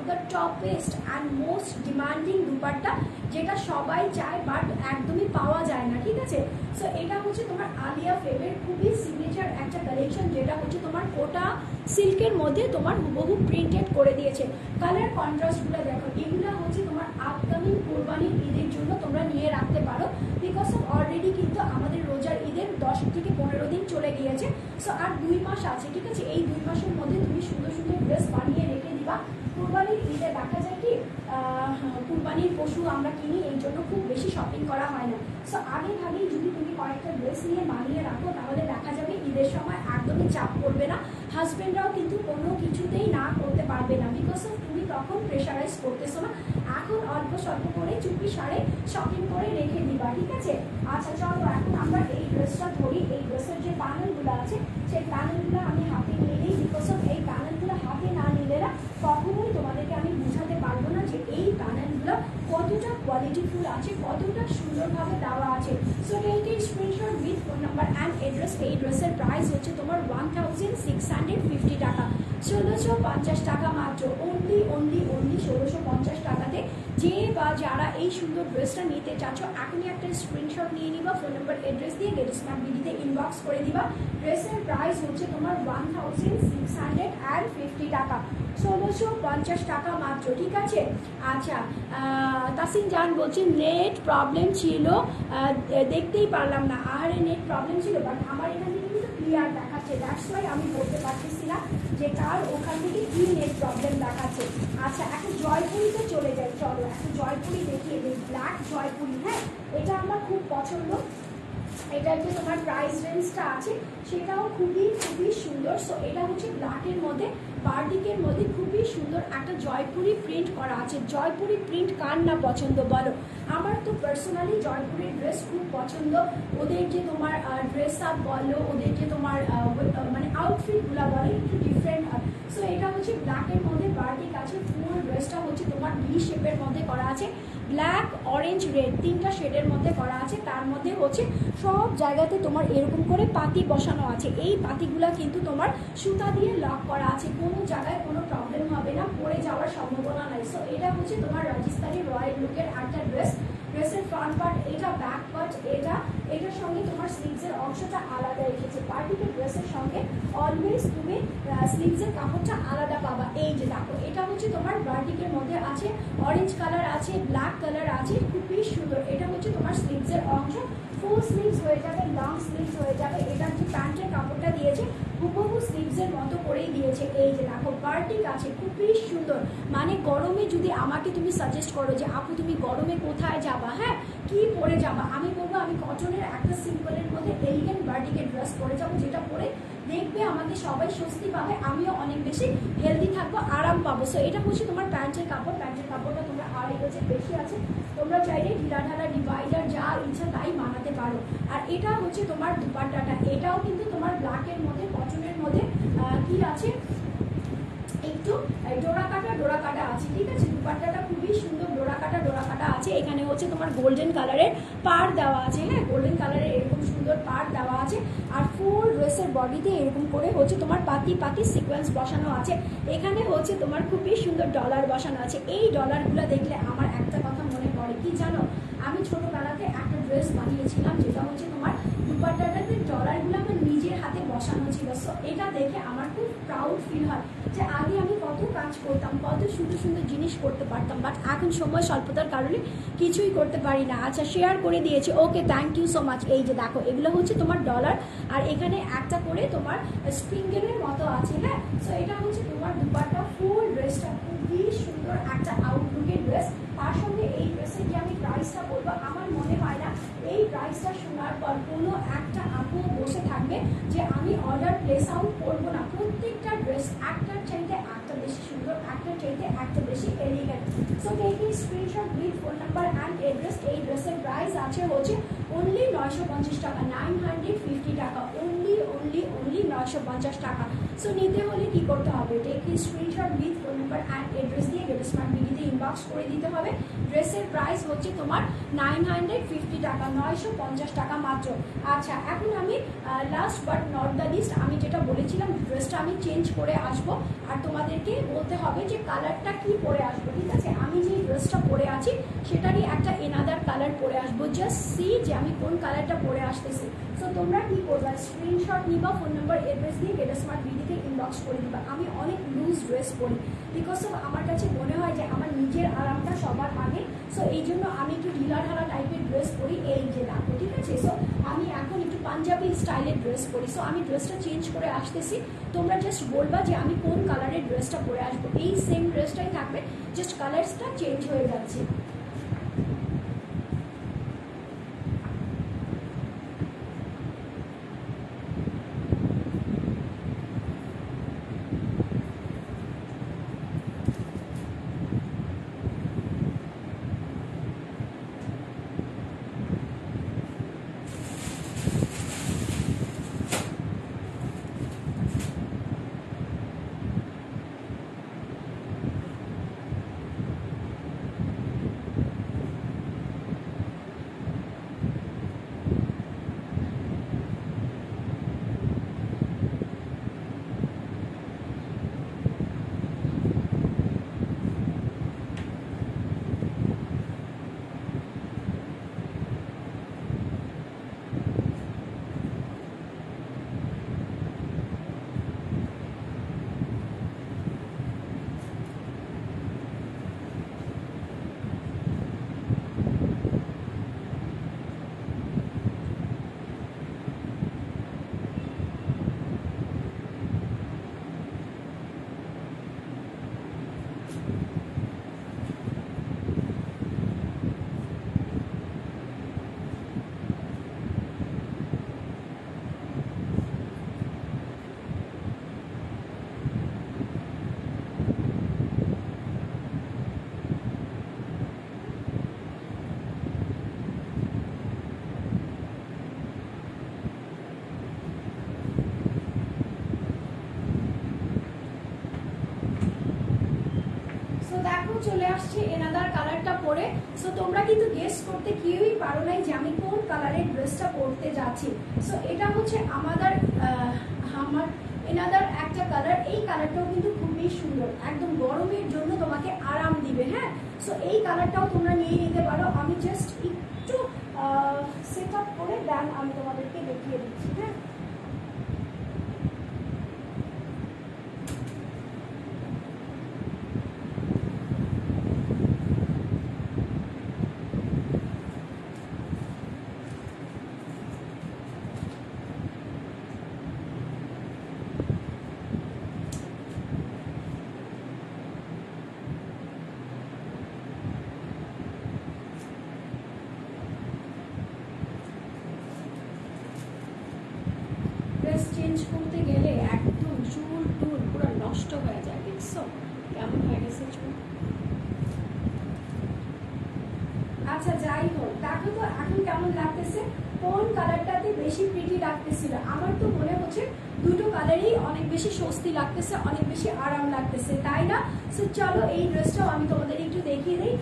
A: the toppest and most demanding dupatta, যেটা সবাই চায় বাট একদমই পাওয়া যায় না, ঠিক আছে। সো এটা হচ্ছে তোমার আলিয়া ফেবের খুবই সিগনেচার একটা কালেকশন, যেটা হচ্ছে তোমার কোটা সিল্কের মধ্যে তোমার হুবহু প্রিন্টেড করে দিয়েছে। কালার কন্ট্রাস্টগুলো দেখো, এগুলো হচ্ছে তোমার আপকামিং কোরবানির ঈদের জন্য তোমরা নিয়ে রাখতে পারো, বিকজ অফ অলরেডি কিন্তু আমাদের রোজার ঈদের 10 থেকে 15 দিন চলে গিয়েছে। সো আর 2 মাস আছে, ঠিক আছে। এই 2 মাসের মধ্যে তুমি সুন্দর সুন্দর ড্রেস বানিয়ে রেখে দিবা। কুরবানির ঈদে দেখা যায় কি কুরবানির পশু আমরা কিনি, এই জন্য খুব বেশি শপিং করা হয় না। সো আগে ভাগেই যদি তুমি কয়েকটা ড্রেস নিয়ে বানিয়ে রাখো, তাহলে দেখা যাবে ঈদের সময় একদমই চাপ পড়বে না, হাজবেন্ডরাও কিন্তু কোনো কিছুতেই না করতে পারবে না, বিকজ অফ তুমি তখন প্রেশারাইজ করতেছো না। এখন অল্প স্বল্প করে চুপি সারে শপিং করে রেখে দিবা, ঠিক আছে। আচ্ছা চলো এখন আমরা এই ড্রেসটা ধরি। এই ড্রেসের যে প্যানেলগুলো আছে, সেই প্যানেলগুলো আমি হাতে নিয়ে নিই, বিকজ অফ এই প্যানেলগুলো হাতে না নিলে না কখনোই তোমাদেরকে আমি বুঝাতে পারবো না যে এই প্যানেলগুলো কতটা কোয়ালিটিফুল আছে, কতটা সুন্দরভাবে দেওয়া আছে। So take a screenshot with phone number and address. এই ড্রেসের প্রাইস হচ্ছে তোমার 1650 টাকা, 1650 টাকা মাত্র, অনলি 1650 টাকাতে। যে বা যারা এই সুন্দর ড্রেসটা নিতে চাচ্ছ, এখনই একটা স্ক্রিনশট নিয়ে নিবা, ফোন নাম্বার অ্যাড্রেস দিয়ে গেট স্মার্ট বিডিতে ইনবক্স করে দিবা। ড্রেসের প্রাইস হচ্ছে তোমার 1650 টাকা, 1650 টাকা মাত্র, ঠিক আছে। আচ্ছা তাসিন জান বলছে নেট প্রবলেম ছিল, দেখতেই পারলাম না। আহারে নেট প্রবলেম ছিল, বাট আমার এখান থেকে কিন্তু ক্লিয়ার দেখাচ্ছে, দ্যাটস ওয়াই আমি বলতে পারতেছি না যে কার ওখান থেকে কি নেট প্রবলেম দেখাচ্ছে। আচ্ছা এখন জয়পুরিতে চলে যাই, চলো এখন জয়পুরি দেখিয়ে দিই। ব্ল্যাক জয়পুরি, হ্যাঁ এটা আমার খুব পছন্দ। এটার যে তোমার প্রাইস রেঞ্জটা আছে সেটাও খুবই খুবই সুন্দর। সো এটা হচ্ছে ব্ল্যাকের মধ্যে বার্টিকের মধ্যে খুবই সুন্দর একটা জয়পুরি প্রিন্ট করা আছে। জয়পুরি প্রিন্ট কার না পছন্দ বলো? আমার তো পার্সোনালি জয়পুরের ড্রেস খুব পছন্দ। ওদের যে তোমার ড্রেস আপ বলো, ওদের যে তোমার মানে আউটফিটগুলো বলো একটু ডিফারেন্ট হয়। সো এটা হচ্ছে ব্ল্যাকের মধ্যে বার্টিক আছে, ফুল ড্রেসটা হচ্ছে তোমার ভি শেপের মধ্যে করা আছে, ব্ল্যাক অরেঞ্জ রেড 3টা শেডের মধ্যে করা আছে। তার মধ্যে হচ্ছে সব জায়গাতে তোমার এরকম করে পাতি বসানো আছে। এই পাতিগুলা কিন্তু তোমার সুতা দিয়ে লক করা আছে, কোনো জায়গায় কোনো প্রবলেম হবে না, পড়ে যাওয়ার সম্ভাবনা নাই। সো এটা হচ্ছে তোমার রাজস্থানী রয়্যাল লুকের একটা ড্রেস। ড্রেসের ফ্রন্ট পার্ট এটা, ব্যাক পার্ট এটা, এটার সঙ্গে তোমার স্লিভসের অংশটা আলাদা রেখেছে। পার্টিকুলার ড্রেসের সঙ্গে অলওয়েজ তুমি স্লিভসের কাপড়টা আলাদা পাবা। এই যে দেখো, এটা হচ্ছে তোমার বার্টিকের মধ্যে আছে, অরেঞ্জ কালার আছে, ব্ল্যাক কালার আছে, খুবই সুন্দর। এটা হচ্ছে তোমার স্লিভসের অংশ, ফুল স্লিভস হয়ে যাবে, লং স্লিভস হয়ে যাবে। এটার যে প্যান্টের কাপড়টা দিয়েছে হুবহু স্লিভসের মতো করেই দিয়েছে। এই যে দেখো বার্টিক আছে, খুবই সুন্দর। মানে গরমে যদি আমাকে তুমি সাজেস্ট করো যে আপু তুমি গরমে কোথায় যাবা, হ্যাঁ কি পরে যাবা, আমি বলবো আমি কটনের একটা সিম্পলের মধ্যে এলিগেন্ট বার্টিকের ড্রেস পরে যাবো, যেটা পরে দেখবে আমাকে সবাই স্বস্তি পাবে, আমিও অনেক বেশি হেলদি থাকবো, আরাম পাবো। সো এটা হচ্ছে তোমার প্যান্টের কাপড়। প্যান্টের কাপড়টা তোমরা আড়াই গজের বেশি আছে, তোমরা চাইলে ঢিলা ঢালা ডিভাইডার যা ইচ্ছা তাই বানাতে পারো। আর এটা হচ্ছে তোমার দুপাট্টাটা, এটাও কিন্তু তোমার ব্ল্যাকের মধ্যে কটনের মধ্যে কি আছে একটু ডোরা কাটা আছে, ঠিক আছে। দুপাট্টাটা খুবই সুন্দর, ডোরা কাটা আছে। এখানে হচ্ছে তোমার গোল্ডেন কালারের পাড় দেওয়া আছে, হ্যাঁ গোল্ডেন কালারের এরকম সুন্দর পাড় দেওয়া আছে। আর ফুল ড্রেসের বডিতে এরকম করে হচ্ছে তোমার পাতি পাতি সিকোয়েন্স বসানো আছে। এখানে হচ্ছে তোমার খুবই সুন্দর ডলার বসানো আছে। এই ডলারগুলো দেখলে আমার একটা কথা মনে পড়ে, কি জানো, আমি ছোটবেলাতে একটা ড্রেস বানিয়েছিলাম, যেটা হচ্ছে তোমার দুপাট্টাটাতে ডলারগুলো আমার নিজের হাতে বসানো ছিল। সো এটা দেখে আমার খুব প্রাউড ফিল হয় যে আগে আমি কত কাজ করতাম, কত সুন্দর সুন্দর জিনিস করতে পারতাম, বাট এখন সময় স্বল্পতার কারণে কিছুই করতে পারি না। আচ্ছা শেয়ার করে দিয়েছে, okay thank you so much. এই যে দেখো এগুলো হচ্ছে তোমার ডলার, আর এখানে একটা করে তোমার স্প্রিঙ্গেলের মতো আছে, হ্যাঁ। সো এটা হচ্ছে তোমার দুপাট্টা, ফুল ড্রেসটা খুবই সুন্দর একটা আউটলুকের ড্রেস। তার সঙ্গে এই ড্রেসের যে আমি প্রাইসটা বলবো, আমার মনে হয় না এই প্রাইসটা শোনার পর কোনো একটা আপু বসে থাকবে যে আমি অর্ডার প্লেস আউট করবো না। প্রত্যেকটা ড্রেস একটার চাইতে একটা বেশি সুন্দর, একটার চাইতে একটা বেশি elegant. So take a screenshot with phone number and address. এই ড্রেসের প্রাইস আছে হচ্ছে অনলি 950 টাকা, 950 টাকা, অনলি 950 950 টাকা। সো নিতে হলে কি করতে হবে, take screenshot with phone number and address দিয়ে গেট স্মার্ট বিডিতে ইনবক্স করে দিতে হবে। ড্রেসের প্রাইস হচ্ছে তোমার 950 টাকা, 950 টাকা মাত্র। আচ্ছা, এখন আমি last but not the least, আমি যেটা বলেছিলাম ড্রেসটা আমি চেঞ্জ করে আসবো আর তোমাদেরকে বলতে হবে যে কালারটা কি পরে আসবো, ঠিক আছে। আমি যে ড্রেসটা পরে আছি সেটারই একটা এনাদার কালার পরে আসবো, জাস্ট সি যে আমি কোন কালারটা পরে আসতেছি। সো তোমরা কি করবা, স্ক্রিনশট নিবা, ফোন নাম্বার অ্যাড্রেস দিয়ে গেট স্মার্ট বিডিতে ইনবক্স করে দিবা। আমি অনেক লুজ ড্রেস পরি বিকজ অফ আমার কাছে মনে হয় যে আমার নিজের আরামটা সবার আগে। সো এই জন্য আমি একটু ঢিলা ঢালা টাইপের ড্রেস পরি, এই যে দেখো, ঠিক আছে। সো আমি এখন একটু পাঞ্জাবি স্টাইলের ড্রেস পরি। সো আমি ড্রেসটা চেঞ্জ করে আসতেছি, তোমরা জাস্ট বলবা যে আমি কোন কালারের ড্রেসটা পরে আসবো। এই সেম ড্রেসটাই থাকবে, জাস্ট কালারসটা চেঞ্জ হয়ে যাচ্ছে। চলে আসছে এনাদার কালারটা পরে। সো তোমরা কিন্তু গেস করতে কেউই পারো নাই যে আমি কোন কালারের ড্রেসটা পরতে যাচ্ছি। সো এটা হচ্ছে আমার এনাদার একটা কালার। এই কালারটাও কিন্তু খুবই সুন্দর, একদম গরমের জন্য তোমাকে আরাম দিবে। হ্যাঁ, সো এই কালারটাও তোমরা নিয়ে নিতে পারো। আমি জাস্ট একটু সেট আপ করে দেন আমি তোমাদেরকে দেখিয়ে দিচ্ছি। হ্যাঁ, চেঞ্জ করতে গেলে একদম চুল টুল পুরো নষ্ট হয়ে যায়। দেখছো কেমন হয়ে গেছে চুল। আচ্ছা, যাই হোক, দেখো তো এখন কেমন লাগতেছে, কোন কালারটাতে বেশি প্রিটি লাগতেছিল। আমার তো মনে হচ্ছে দুটো কালারই অনেক বেশি স্বস্তি লাগতেছে, অনেক বেশি আরাম লাগতেছে, তাই না? সো চলো এই ড্রেসটাও আমি তোমাদের একটু দেখিয়ে দিই।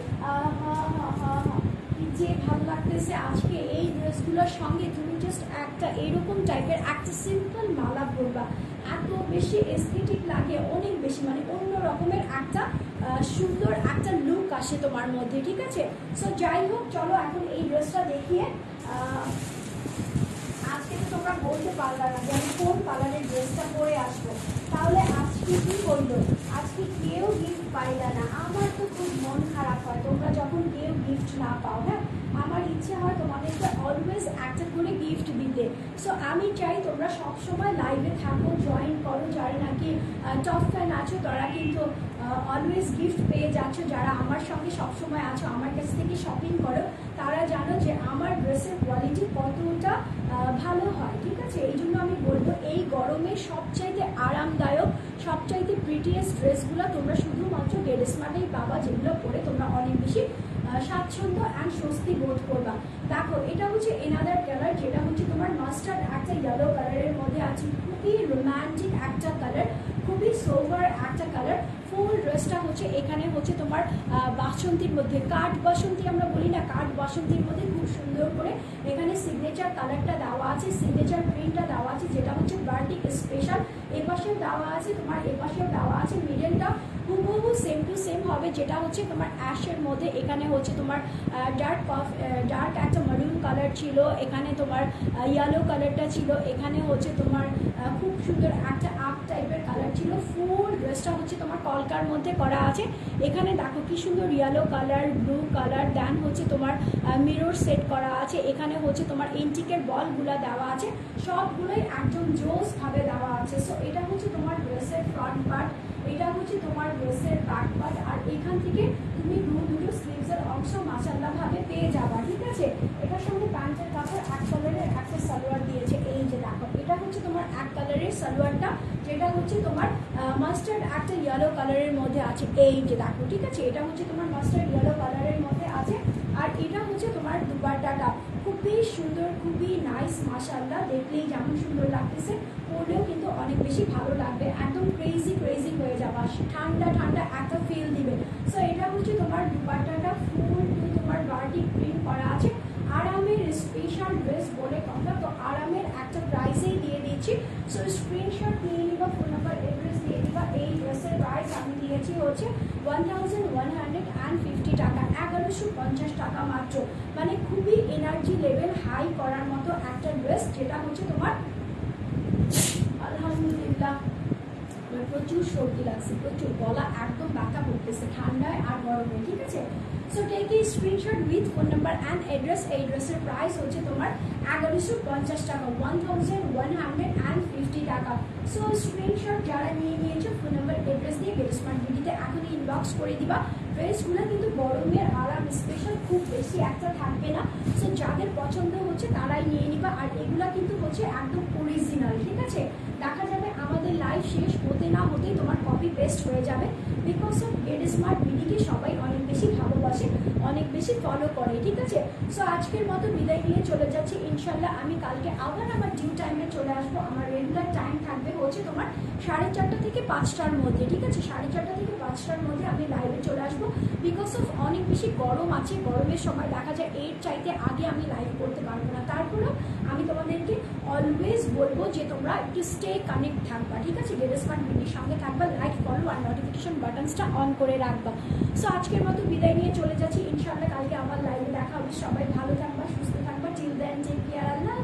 A: যে ভালো লাগতেছে আজকে এই ড্রেসগুলোর সঙ্গে তুমি জাস্ট একটা এরকম টাইপের একটা সিম্পল মালা পরবা, এত বেশি এস্থেটিক লাগে, অনেক বেশি মানে অন্য রকমের একটা সুন্দর একটা লুক আসে তোমার মধ্যে, ঠিক আছে। সো যাই হোক, চলো এখন এই ড্রেসটা দেখিয়ে আজকে তো তোমরা বলতে পারলা না যে আমি কোন কালারের ড্রেসটা পরে আসবো, তাহলে আজকে কি করলো, আজকে কেউ গিফট পাইলা না। আমার তো খুব মন খারাপ হয় তোমরা যখন কেউ গিফট না পাও। হ্যাঁ, আমার ইচ্ছে হয় তোমাদেরকে অলওয়েজ একটা করে গিফট দিতে। সো আমি চাই তোমরা সবসময় লাইভে থাকো, জয়েন করো। যারা নাকি টপ ফ্যান আছো তারা কিন্তু অলওয়েজ গিফট পেয়ে যাচ্ছ। যারা আমার সঙ্গে সবসময় আছো, আমার কাছ থেকে শপিং করো, তারা জানো যে আমার ড্রেসের কোয়ালিটি কতটা ভালো হয়, ঠিক আছে। এই জন্য আমি বলবো এই গরমে সবচাইতে আরামদায়ক, সবচাইতে প্রিটিয়েস্ট ড্রেসগুলো তোমরা শুধুমাত্র গেট স্মার্টেই পাবা, যেগুলো পরে তোমরা অনেক বেশি স্বাচ্ছন্দ্য অ্যান্ড স্বস্তি বোধ করবা। দেখো এটা হচ্ছে এনাদার কালার, যেটা হচ্ছে তোমার মাস্টার্ড একটা ইয়েলো কালারের মধ্যে যাচ্ছি, খুবই রোম্যান্টিক একটা কালার, খুবই সোভার একটা কালার। ফুল ড্রেসটা হচ্ছে এখানে হচ্ছে তোমার বাসন্তীর মধ্যে, কাঠ বাসন্তী আমরা বলি না, কাঠ বাসন্তীর মধ্যে খুব সুন্দর করে এখানে সিগনেচার কালারটা দেওয়া আছে, সিগনেচার প্রিন্টটা দেওয়া আছে, যেটা হচ্ছে বার্টিক স্পেশাল। এপাশেও দেওয়া আছে তোমার, এপাশেও দেওয়া আছে। মিডলটা হুবহু সেম টু সেম হবে, যেটা হচ্ছে তোমার অ্যাশের মধ্যে। এখানে হচ্ছে তোমার ডার্ক একটা মারুন কালার ছিল, এখানে তোমার ইয়েলো কালারটা ছিল, এখানে হচ্ছে তোমার খুব সুন্দর একটা আপ টাইপের কালার ছিল। ফুল ড্রেসটা হচ্ছে তোমার কলকার মধ্যে করা আছে। এখানে দেখো কি সুন্দর ইয়েলো কালার, ব্লু কালার, দেন হচ্ছে তোমার মিরর সেট করা আছে। এখানে হচ্ছে তোমার এন্টিকের বলগুলা দেওয়া আছে, সবগুলোই একদম জোস ভাবে দেওয়া আছে। সো এটা হচ্ছে তোমার ড্রেসের ফ্রন্ট পার্ট, এটা হচ্ছে তোমার ড্রেসের ব্যাক পার্ট, আর এখান থেকে তুমি দুটো স্লিভসের অংশ মাশাআল্লাহ ভাবে পেয়ে যাবা, ঠিক আছে। এটার সঙ্গে প্যান্টের কাপড় এক কালারের একটা সালোয়ার দিয়েছে, এই যে দেখো এটা হচ্ছে তোমার এক কালারের সালোয়ারটা, যেটা হচ্ছে তোমার মাস্টার্ড একটা ইয়েলো কালারের মধ্যে আছে, এই যে দেখো, ঠিক আছে। এটা হচ্ছে তোমার মাস্টার্ড ইয়েলো কালারের মধ্যে আছে। আর এটা হচ্ছে তোমার দুপাট্টাটা, খুবই সুন্দর, খুবই নাইস, মাশাআল্লাহ। দেখলেই যেমন সুন্দর লাগতেছে, পরলেও কিন্তু অনেক বেশি ভালো লাগবে, একদম ক্রেজি ক্রেজি হয়ে যাবা, ঠান্ডা ঠান্ডা একটা ফিল দিবে। সো এটা হচ্ছে তোমার দুপাট্টাটা, ফুল তোমার বার্টিক প্রিন্ট করা আছে। আরামের স্পেশাল ড্রেস বলে কথা, তো আরামের একটা প্রাইসেই দিয়ে দিচ্ছি। সো স্ক্রিনশট নিয়ে নিবা, ফোন নাম্বার অ্যাড্রেস দিয়ে দিবা। এই ড্রেসের প্রাইস আমি দিয়েছি হচ্ছে 1150 টাকা, 1150 টাকা মাত্র। মানে খুবই এনার্জি লেভেল হাই করার মতো একটা ড্রেস, যেটা হচ্ছে তোমার আলহামদুলিল্লাহ প্রচুর সর্দি লাগছে, প্রচুর গলা একদম ব্যথা করতেছে ঠান্ডায় আর গরমে, ঠিক আছে। So take a screenshot with phone number and address. এই ড্রেসের প্রাইস হচ্ছে তোমার 1150 টাকা, 1150 টাকা। সো স্ক্রিনশট যারা নিয়ে নিয়েছো ফোন নাম্বার অ্যাড্রেস দিয়ে গেট স্মার্ট বিডিতে এখনই ইনবক্স করে দিবা। ড্রেসগুলো কিন্তু গরমের আরাম স্পেশাল, খুব বেশি একটা থাকবে না। সো যাদের পছন্দ হচ্ছে তারাই নিয়ে নিবা। আর এগুলা কিন্তু হচ্ছে একদম অরিজিনাল, ঠিক আছে। দেখা যাবে আমাদের লাইভ শেষ হতে না হতেই তোমার কপি পেস্ট হয়ে যাবে, বিকজ অফ গেট স্মার্ট বিডিকে সবাই অনেক বেশি ভালোবাসে, অনেক বেশি ফলো করে, ঠিক আছে। সো আজকের মতো বিদায় নিয়ে চলে যাচ্ছি, ইনশাল্লাহ আমি কালকে আবার আমার ডিউ টাইমে চলে আসবো। আমার রেগুলার টাইম থাকবে হচ্ছে তোমার 4:30 থেকে 5টার মধ্যে, ঠিক আছে। 4:30 থেকে 5টার মধ্যে আমি লাইভে চলে আসবো, বিকজ অফ অনেক বেশি গরম আছে। গরমের সময় দেখা যায় এর চাইতে আগে আমি লাইভ করতে পারবো না। তারপরেও আমি তোমাদেরকে অলওয়েজ বলবো যে তোমরা একটু স্টে কানেক্ট থাকবা, ঠিক আছে। গেট স্মার্ট বিডির সঙ্গে থাকবা, লাইক ফলো আর নোটিফিকেশন বাটনসটা অন করে রাখবা। সো আজকের মতো বিদায় নিয়ে চলে যাচ্ছি, ইনশাআল্লাহ কালকে আবার লাইভে দেখা হবে। সবাই ভালো থাকবা, সুস্থ থাকবা। টিল দেন টেক কেয়ার, আল্লাহ।